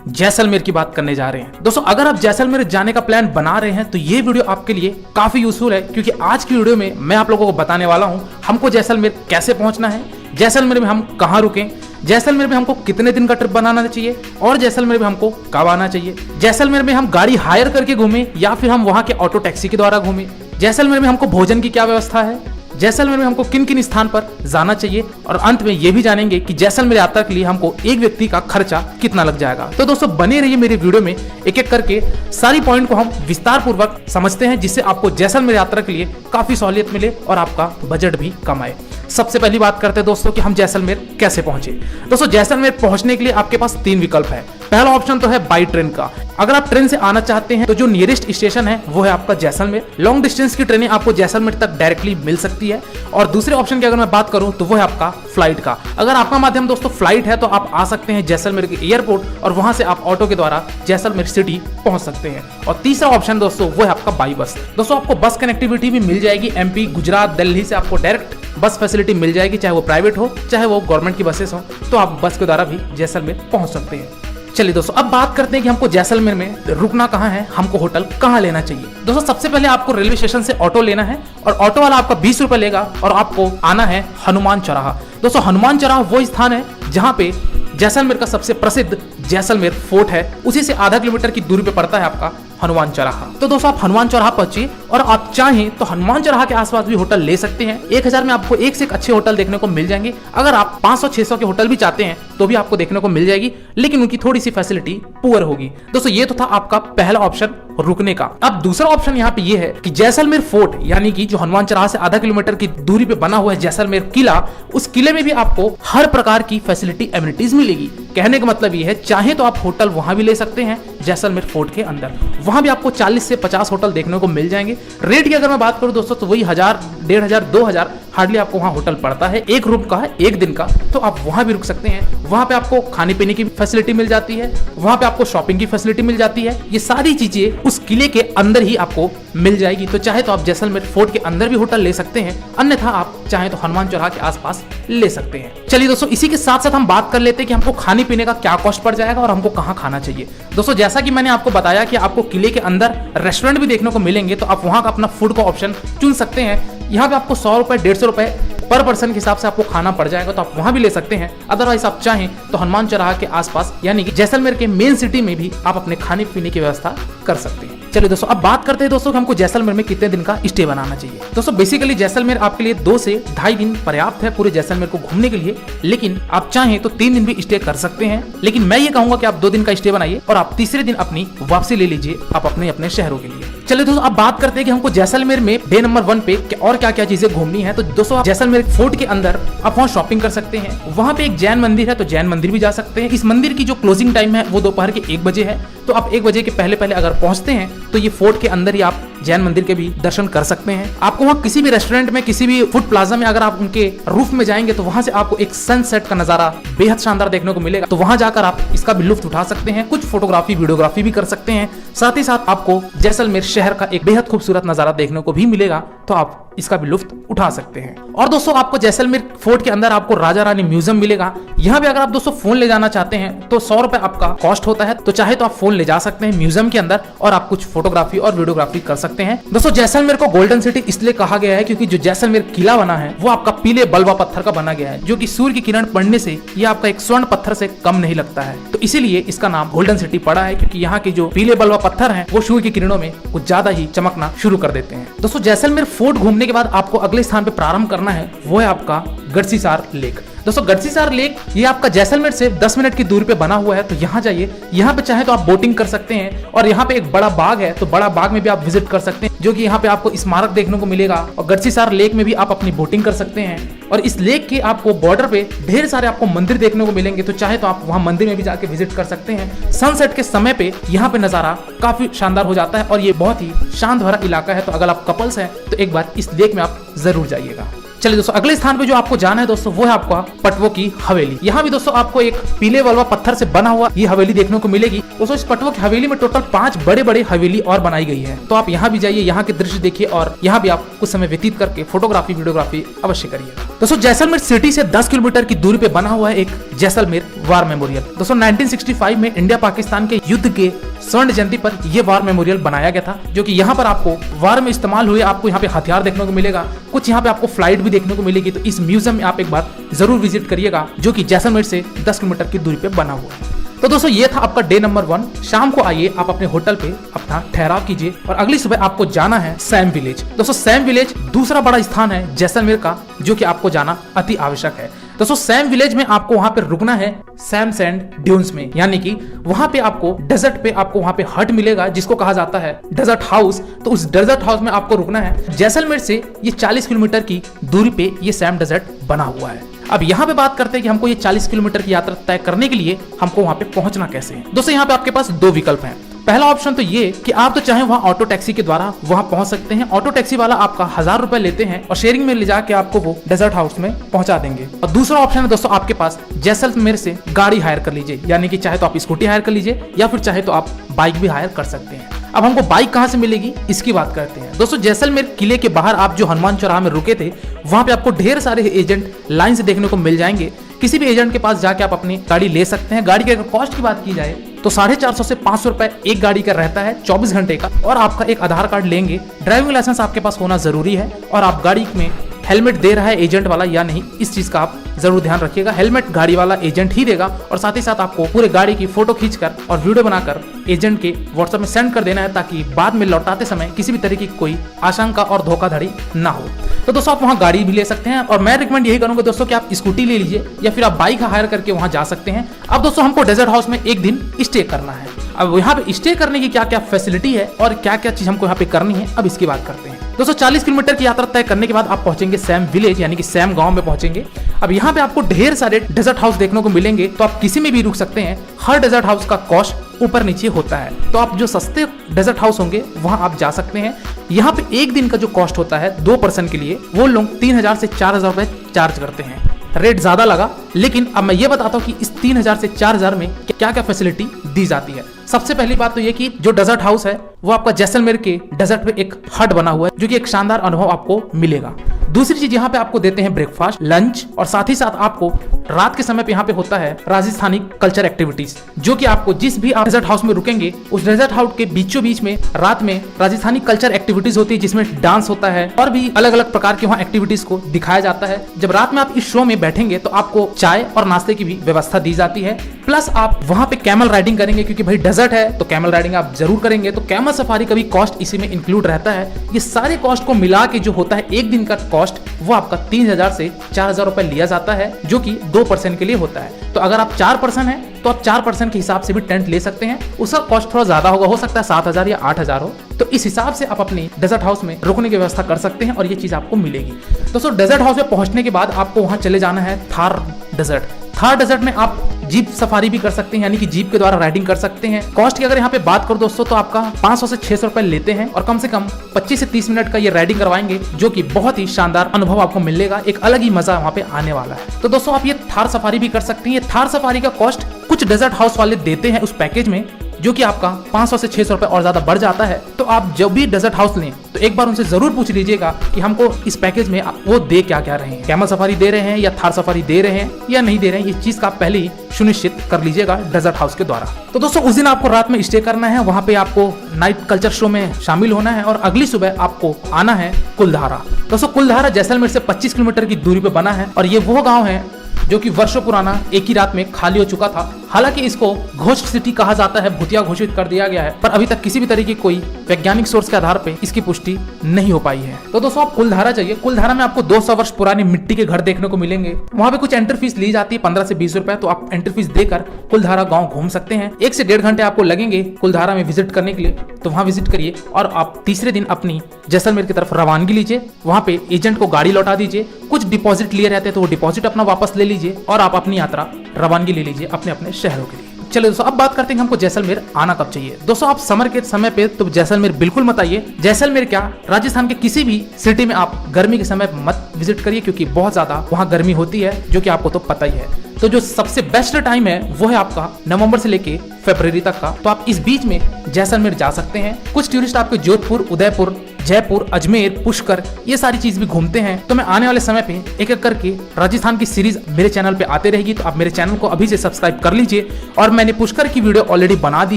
जैसलमेर की बात करने जा रहे हैं। दोस्तों अगर आप जैसलमेर जाने का प्लान बना रहे हैं तो ये वीडियो आपके लिए काफी यूजफुल है, क्योंकि आज की वीडियो में मैं आप लोगों को बताने वाला हूं हमको जैसलमेर कैसे पहुंचना है, जैसलमेर में हम कहां रुकें, जैसलमेर में हमको कितने दिन का ट्रिप बनाना चाहिए और जैसलमेर में हमको कब आना चाहिए, जैसलमेर में हम गाड़ी हायर करके घूमें या फिर हम वहां के ऑटो टैक्सी के द्वारा घूमें, जैसलमेर में हमको भोजन की क्या व्यवस्था है, जैसलमेर में हमको किन किन स्थान पर जाना चाहिए और अंत में ये भी जानेंगे कि जैसलमेर यात्रा के लिए हमको एक व्यक्ति का खर्चा कितना लग जाएगा। तो दोस्तों बने रहिए मेरे वीडियो में, एक एक करके सारी पॉइंट को हम विस्तार पूर्वक समझते हैं, जिससे आपको जैसलमेर यात्रा के लिए काफी सहूलियत मिले और आपका बजट भी कम आए। सबसे पहली बात करते हैं दोस्तों कि हम जैसलमेर कैसे पहुंचे। दोस्तों जैसलमेर पहुंचने के लिए आपके पास 3 विकल्प है। पहला ऑप्शन तो है बाई ट्रेन का। अगर आप ट्रेन से आना चाहते हैं तो जो नियरेस्ट स्टेशन है वो है आपका जैसलमेर। लॉन्ग डिस्टेंस की ट्रेनें आपको जैसलमेर तक डायरेक्टली मिल सकती है। और दूसरे ऑप्शन की अगर मैं बात करूं तो वो है आपका फ्लाइट का। अगर आपका माध्यम दोस्तों फ्लाइट है तो आप आ सकते हैं जैसलमेर के एयरपोर्ट और वहां से आप ऑटो के द्वारा जैसलमेर सिटी पहुंच सकते हैं। और तीसरा ऑप्शन दोस्तों वो है आपका बाई बस। दोस्तों आपको बस कनेक्टिविटी भी मिल जाएगी। एमपी, गुजरात, दिल्ली से आपको डायरेक्ट बस फैसिलिटी मिल जाएगी, चाहे वो प्राइवेट हो चाहे वो गवर्नमेंट की बसेस हो, तो आप बस के द्वारा भी जैसलमेर पहुंच सकते हैं। चलिए दोस्तों अब बात करते हैं कि हमको जैसलमेर में रुकना कहाँ है, हमको होटल कहाँ लेना चाहिए। दोस्तों सबसे पहले आपको रेलवे स्टेशन से ऑटो लेना है और ऑटो वाला आपका 20 रुपए लेगा और आपको आना है हनुमान चौराहा। दोस्तों हनुमान चौराहा वो स्थान है जहाँ पे जैसलमेर का सबसे प्रसिद्ध जैसलमेर फोर्ट है, उसी से आधा किलोमीटर की दूरी पे पड़ता है आपका हनुमान चौराहा। तो दोस्तों आप हनुमान चौराहा पहुंचिए और आप चाहें तो हनुमान चौराहा के आसपास भी होटल ले सकते हैं। 1000 में आपको एक से एक अच्छे होटल देखने को मिल जाएंगे। अगर आप 500-600 के होटल भी चाहते हैं तो भी आपको देखने को मिल जाएगी, लेकिन उनकी थोड़ी सी फैसिलिटी पुअर होगी। दोस्तों ये तो था आपका पहला ऑप्शन रुकने का। अब दूसरा ऑप्शन यहाँ पे ये है कि जैसलमेर फोर्ट यानी कि जो हनुमान चौराहा से आधा किलोमीटर की दूरी पे बना हुआ है जैसलमेर किला, उस किले में भी आपको हर प्रकार की फैसिलिटी एमिनिटीज मिलेगी। कहने का मतलब ये है चाहे तो आप होटल वहां भी ले सकते हैं जैसलमेर फोर्ट के अंदर, वहां भी आपको 40 से 50 होटल देखने को मिल जाएंगे। रेट की अगर मैं बात करूं दोस्तों तो वही 1000, 1500, 2000 हार्डली आपको वहां होटल पड़ता है। एक रूम का है, एक दिन का, तो आप वहां भी रुक सकते हैं। वहां पे आपको खाने पीने की फैसिलिटी मिल जाती है, वहां पे आपको शॉपिंग की फैसिलिटी मिल जाती है। ये सारी चीजें उस किले के अंदर ही आपको मिल जाएगी। तो चाहे तो आप जैसलमेर फोर्ट के अंदर भी होटल ले सकते हैं, अन्यथा आप चाहे तो हनुमान चौराहा के आसपास ले सकते हैं। चलिए दोस्तों इसी के साथ साथ हम बात कर लेते हैं कि हमको खाने पीने का क्या कॉस्ट पड़ जाएगा और हमको कहाँ खाना चाहिए। दोस्तों जैसा कि मैंने आपको बताया कि आपको किले के अंदर रेस्टोरेंट भी देखने को मिलेंगे, तो आप वहां का अपना फूड का ऑप्शन चुन सकते हैं। यहाँ पे आपको 100 रुपए, 150 रुपए पर पर्सन के हिसाब से आपको खाना पड़ जाएगा, तो आप वहां भी ले सकते हैं। अदरवाइज आप चाहें तो हनुमान चौराहा के आसपास यानी कि जैसलमेर के मेन सिटी में भी आप अपने खाने पीने की व्यवस्था कर सकते हैं। चलिए दोस्तों अब बात करते हैं दोस्तों कि हमको जैसलमेर में कितने दिन का स्टे बनाना चाहिए। दोस्तों बेसिकली जैसलमेर आपके लिए 2 से 2.5 दिन पर्याप्त है पूरे जैसलमेर को घूमने के लिए, लेकिन आप चाहें तो 3 दिन भी स्टे कर सकते हैं। लेकिन मैं ये कहूंगा कि आप 2 दिन का स्टे बनाइए और आप तीसरे दिन अपनी वापसी ले लीजिए आप अपने शहरों के लिए। चलिए दोस्तों अब बात करते हैं कि हमको जैसलमेर में डे नंबर 1 पे और क्या क्या चीजें घूमनी है। तो दोस्तों आप जैसलमेर फोर्ट के अंदर आप वहाँ शॉपिंग कर सकते हैं। वहाँ पे एक जैन मंदिर है तो जैन मंदिर भी जा सकते हैं। इस मंदिर की जो क्लोजिंग टाइम है वो दोपहर के 1 बजे है, तो आप 1 बजे के पहले अगर पहुंचते हैं तो ये फोर्ट के अंदर ही आप जैन मंदिर के भी दर्शन कर सकते हैं। आपको वहाँ किसी भी रेस्टोरेंट में, किसी भी फूड प्लाजा में अगर आप उनके रूफ में जाएंगे तो वहां से आपको एक सनसेट का नजारा बेहद शानदार देखने को मिलेगा, तो वहां जाकर आप इसका भी लुत्फ उठा सकते हैं। कुछ फोटोग्राफी, वीडियोग्राफी भी कर सकते हैं। साथ ही साथ आपको जैसलमेर शहर का एक बेहद खूबसूरत नजारा देखने को भी मिलेगा, तो आप इसका भी लुत्फ उठा सकते हैं। और दोस्तों आपको जैसलमेर फोर्ट के अंदर आपको राजा रानी म्यूजियम मिलेगा। यहाँ पे अगर आप दोस्तों फोन ले जाना चाहते हैं तो 100 रुपए आपका कॉस्ट होता है, तो चाहे तो आप फोन ले जा सकते हैं म्यूजियम के अंदर और आप कुछ फोटोग्राफी और वीडियोग्राफी कर सकते हैं। दोस्तों जैसलमेर को गोल्डन सिटी इसलिए कहा गया है क्योंकि जो जैसलमेर किला बना है वो आपका पीले बलुआ पत्थर का बना गया है, जो कि सूर्य की किरण पड़ने से ये आपका एक स्वर्ण पत्थर से कम नहीं लगता है, तो इसीलिए इसका नाम गोल्डन सिटी पड़ा है, क्योंकि यहाँ के जो पीले बलुआ पत्थर हैं वो सूर्य की किरणों में कुछ ज्यादा ही चमकना शुरू कर देते हैं। दोस्तों जैसलमेर फोर्ट घूमने के बाद आपको अगले स्थान पे प्रारंभ करना है, वो है आपका गढ़सीसार लेक। दोस्तों गढ़सीसार लेक ये आपका जैसलमेर से 10 मिनट की दूरी पे बना हुआ है, तो यहाँ जाइए। यहाँ पे चाहे तो आप बोटिंग कर सकते हैं और यहाँ पे एक बड़ा बाग है, तो बड़ा बाग में भी आप विजिट कर सकते हैं, जो कि यहाँ पे आपको स्मारक देखने को मिलेगा। और गढ़सीसार लेक में भी आप अपनी बोटिंग कर सकते हैं। और इस लेक के आपको बॉर्डर पे ढेर सारे आपको मंदिर देखने को मिलेंगे, तो चाहे तो आप वहाँ मंदिर में भी जाके विजिट कर सकते हैं। सनसेट के समय पे यहाँ पे नजारा काफी शानदार हो जाता है और ये बहुत ही शांत भरा इलाका है, तो अगर आप कपल्स हैं तो एक बार इस लेक में आप जरूर जाइएगा। चलिए दोस्तों अगले स्थान पे जो आपको जाना है दोस्तों वो है आपका पटवों की हवेली। यहाँ भी दोस्तों आपको एक पीले वलवा पत्थर से बना हुआ ये हवेली देखने को मिलेगी। दोस्तों इस पटवों की हवेली में टोटल 5 बड़े बड़े हवेली और बनाई गई है, तो आप यहाँ भी जाइए, यहाँ के दृश्य देखिए और यहाँ भी आप कुछ समय व्यतीत करके फोटोग्राफी वीडियोग्राफी अवश्य करिए। दोस्तों जैसलमेर सिटी से 10 किलोमीटर की दूरी पे बना हुआ है एक जैसलमेर वार मेमोरियल। दोस्तों 1965 में इंडिया पाकिस्तान के युद्ध के स्वर्ण जयंती पर यह वार मेमोरियल बनाया गया था, जो कि यहाँ पर आपको वार में इस्तेमाल हुए आपको यहाँ पे हथियार देखने को मिलेगा, कुछ यहाँ पे आपको फ्लाइट भी देखने को मिलेगी। तो इस म्यूजियम में आप एक बार जरूर विजिट करिएगा, जो कि जैसलमेर से 10 किलोमीटर की दूरी पे बना हुआ है। तो दोस्तों ये था आपका डे नंबर 1। शाम को आइए आप अपने होटल पे अपना ठहराव कीजिए और अगली सुबह आपको जाना है सैम विलेज। दोस्तों सैम विलेज दूसरा बड़ा स्थान है जैसलमेर का, जो कि आपको जाना अति आवश्यक है। दोस्तों सैम विलेज में आपको वहां पे रुकना है सैम सैंड ड्यून्स में, यानी कि वहां पे आपको डेजर्ट पे आपको वहां पे हट मिलेगा, जिसको कहा जाता है डेजर्ट हाउस। तो उस डेजर्ट हाउस में आपको रुकना है। जैसलमेर से ये 40 किलोमीटर की दूरी पे ये सैम डेजर्ट बना हुआ है। अब यहाँ पे बात करते हैं कि हमको ये 40 किलोमीटर की यात्रा तय करने के लिए हमको वहां पे पहुंचना कैसे है। दोस्तों यहाँ पे आपके पास 2 विकल्प हैं। पहला ऑप्शन तो ये कि आप तो चाहे वहां ऑटो टैक्सी के द्वारा वहां पहुंच सकते हैं। ऑटो टैक्सी वाला आपका 1000 रुपए लेते हैं और शेयरिंग में ले जाके आपको वो डेजर्ट हाउस में पहुंचा देंगे। और दूसरा ऑप्शन है दोस्तों आपके पास जैसलमेर से गाड़ी हायर कर लीजिए, यानी कि चाहे तो आप स्कूटी हायर कर लीजिए या फिर चाहे तो आप बाइक भी हायर कर सकते हैं। अब हमको बाइक कहाँ से मिलेगी इसकी बात करते हैं। दोस्तों जैसलमेर किले के बाहर आप जो हनुमान चौराहा में रुके थे, वहां पे आपको ढेर सारे एजेंट लाइन से देखने को मिल जाएंगे। किसी भी एजेंट के पास जाके आप अपनी गाड़ी ले सकते हैं। गाड़ी के अगर कॉस्ट की बात की जाए तो 450 से 500 रुपए एक गाड़ी का रहता है 24 घंटे का, और आपका एक आधार कार्ड लेंगे। ड्राइविंग लाइसेंस आपके पास होना जरूरी है, और आप गाड़ी में हेलमेट दे रहा है एजेंट वाला या नहीं, इस चीज का आप जरूर ध्यान रखिएगा। हेलमेट गाड़ी वाला एजेंट ही देगा, और साथ ही साथ आपको पूरे गाड़ी की फोटो खींचकर और वीडियो बनाकर एजेंट के व्हाट्सएप में सेंड कर देना है, ताकि बाद में लौटाते समय किसी भी तरह की कोई आशंका और धोखाधड़ी ना हो। तो दोस्तों आप वहाँ गाड़ी भी ले सकते हैं, और मैं रिकमेंड यही करूंगा दोस्तों कि आप स्कूटी ले लीजिए या फिर आप बाइक हायर करके वहाँ जा सकते हैं। अब दोस्तों हमको डेजर्ट हाउस में एक दिन स्टे करना है। अब यहाँ पे स्टे करने की क्या क्या फैसिलिटी है और क्या क्या चीज हमको यहाँ पे करनी है, अब इसकी बात करते हैं। दोस्तों 40 किलोमीटर की यात्रा तय करने के बाद आप पहुंचेंगे सैम विलेज, यानी कि सैम गांव में पहुंचेंगे। अब यहाँ पे आपको ढेर सारे डेजर्ट हाउस देखने को मिलेंगे, तो आप किसी में भी रुक सकते हैं। हर डेजर्ट हाउस का कॉस्ट ऊपर नीचे होता है, तो आप जो सस्ते डेजर्ट हाउस होंगे वहां आप जा सकते हैं। यहाँ पे एक दिन का जो कॉस्ट होता है 2 पर्सन के लिए, वो लोग 3000 से 4000 रुपए चार्ज करते हैं। रेट ज्यादा लगा, लेकिन अब मैं ये बताता हूँ कि इस 3000 से 4000 में क्या क्या फैसिलिटी दी जाती है। सबसे पहली बात तो ये कि जो डेजर्ट हाउस है वो आपका जैसलमेर के डेजर्ट पे एक हट बना हुआ है, जो कि एक शानदार अनुभव आपको मिलेगा। दूसरी चीज यहाँ पे आपको देते हैं ब्रेकफास्ट, लंच, और साथ ही साथ आपको रात के समय पे यहाँ पे होता है राजस्थानी कल्चर एक्टिविटीज, जो कि आपको जिस भी आप डेजर्ट हाउस में रुकेंगे उस डेजर्ट हाउस के बीचों बीच में रात में राजस्थानी कल्चर एक्टिविटीज होती है, जिसमें डांस होता है और भी अलग अलग प्रकार के वहाँ एक्टिविटीज को दिखाया जाता है। जब रात में आप इस शो में बैठेंगे तो आपको चाय और नाश्ते की भी व्यवस्था दी जाती है। प्लस आप वहाँ पे कैमल राइडिंग करेंगे, क्योंकि भाई डेजर्ट है तो कैमल राइडिंग आप जरूर करेंगे। तो कैमल सफारी का भी कॉस्ट इसी में इंक्लूड रहता है। ये सारे कॉस्ट को मिला के जो होता है एक दिन का कॉस्ट, वो आपका 3000 से 4000 रुपए लिया जाता है, जो कि 2 पर्सन के लिए होता है। तो अगर आप 4 पर्सन हैं तो आप 4 पर्सन के हिसाब से भी टेंट ले सकते हैं। उसका कॉस्ट थोड़ा ज्यादा होगा, हो सकता है 7000 या 8000 हो। तो इस हिसाब से आप अपनी डेजर्ट हाउस में रुकने की व्यवस्था कर सकते हैं और ये चीज आपको मिलेगी। दोस्तों डेजर्ट हाउस में पहुंचने के बाद आपको वहां चले जाना है थार डेजर्ट। थार डेजर्ट में आप जीप सफारी भी कर सकते हैं, यानी कि जीप के द्वारा राइडिंग कर सकते हैं। कॉस्ट की अगर यहाँ पे बात करो दोस्तों तो आपका 500 से 600 रुपए लेते हैं, और कम से कम 25 से 30 मिनट का ये राइडिंग करवाएंगे, जो कि बहुत ही शानदार अनुभव आपको मिलेगा। एक अलग ही मजा वहाँ पे आने वाला है। तो दोस्तों आप ये थार सफारी भी कर सकते हैं। ये थार सफारी का कॉस्ट कुछ डेजर्ट हाउस वाले देते हैं उस पैकेज में, जो कि आपका 500 से 600 रुपए और ज्यादा बढ़ जाता है। तो आप जब भी डेजर्ट हाउस लें तो एक बार उनसे जरूर पूछ लीजिएगा कि हमको इस पैकेज में वो दे क्या क्या रहे हैं, कैमल सफारी दे रहे हैं या थार सफारी दे रहे हैं या नहीं दे रहे हैं। ये चीज का आप पहले ही सुनिश्चित कर लीजिएगा डेजर्ट हाउस के द्वारा। तो दोस्तों उस दिन आपको रात में स्टे करना है, वहां पे आपको नाइट कल्चर शो में शामिल होना है, और अगली सुबह आपको आना है कुलधारा। दोस्तों कुलधारा जैसलमेर से 25 किलोमीटर की दूरी पे बना है, और ये वो गाँव है जो कि वर्षों पुराना एक ही रात में खाली हो चुका था। हालांकि इसको घोस्ट सिटी कहा जाता है, भूतिया घोषित कर दिया गया है, पर अभी तक किसी भी तरह की कोई वैज्ञानिक सोर्स के आधार पे इसकी पुष्टि नहीं हो पाई है। तो दोस्तों आप कुलधारा जाइए। कुलधारा में आपको 200 वर्ष पुराने मिट्टी के घर देखने को मिलेंगे। वहाँ पे कुछ एंट्री फीस ली जाती है 15 से 20 रुपए, तो आप एंट्री फीस देकर कुलधारा गाँव घूम सकते हैं। 1 से 1.5 घंटे आपको लगेंगे कुलधारा में विजिट करने के लिए, तो वहाँ विजिट करिए और आप तीसरे दिन अपनी जैसलमेर की तरफ रवानगी लीजिए। वहाँ पे एजेंट को गाड़ी लौटा दीजिए, कुछ डिपॉजिट लिए रहते हैं तो वो डिपॉजिट अपना वापस ले लीजिए, और आप अपनी यात्रा रवानगी ले लीजिए अपने अपने शहरों के लिए। चलिए दोस्तों अब बात करते हैं हमको जैसलमेर आना कब चाहिए। दोस्तों आप समर के समय पे तो जैसलमेर बिल्कुल मत आइए। जैसलमेर क्या, राजस्थान के किसी भी सिटी में आप गर्मी के समय मत विजिट करिए, क्योंकि बहुत ज्यादा वहाँ गर्मी होती है, जो कि आपको तो पता ही है। तो जो सबसे बेस्ट टाइम है वो है आपका नवंबर से लेके फरवरी तक का। तो आप इस बीच में जैसलमेर जा सकते हैं। कुछ टूरिस्ट आपके जोधपुर, उदयपुर, जयपुर, अजमेर, पुष्कर, ये सारी चीज भी घूमते हैं। तो मैं आने वाले समय पे एक एक करके राजस्थान की सीरीज मेरे चैनल पे आते रहेगी। तो आप मेरे चैनल को अभी से सब्सक्राइब कर लीजिए। और मैंने पुष्कर की वीडियो ऑलरेडी बना दी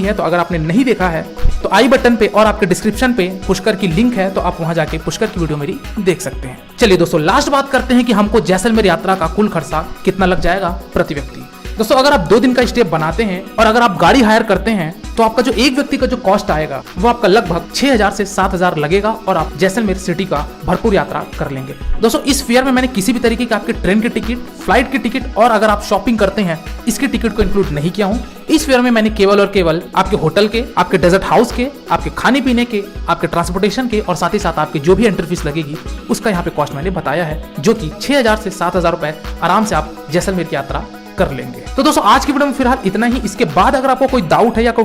है, तो अगर आपने नहीं देखा है तो आई बटन पे और आपके डिस्क्रिप्शन पे पुष्कर की लिंक है, तो आप वहां जाके पुष्कर की वीडियो मेरी देख सकते हैं। चलिए दोस्तों, लास्ट बात करते हैं कि हमको जैसलमेर यात्रा का कुल खर्चा कितना लग जाएगा प्रति व्यक्ति। दोस्तों, अगर आप 2 दिन का स्टे बनाते हैं और अगर आप गाड़ी हायर करते हैं तो आपका जो एक व्यक्ति का जो कॉस्ट आएगा वो आपका लगभग 6000 से 7000 लगेगा और आप जैसलमेर सिटी का भरपूर यात्रा कर लेंगे। दोस्तों, इस फेयर में मैंने किसी भी तरीके के आपके ट्रेन की टिकट, फ्लाइट की टिकट और अगर आप शॉपिंग करते हैं इसकी टिकट को इंक्लूड नहीं किया हूं। इस फेयर में मैंने केवल और केवल आपके होटल के, आपके डेजर्ट हाउस के, आपके खाने पीने के, आपके ट्रांसपोर्टेशन के और साथ ही साथ आपकी जो भी एंट्री फीस लगेगी उसका यहाँ पे कॉस्ट मैंने बताया है, जो कि 6000 से 7000 रुपए आराम से आप जैसलमेर की यात्रा कर लेंगे। तो दोस्तों, आज की वीडियो में फिलहाल इतना ही। इसके बाद अगर आपको कोई डाउट है या कोई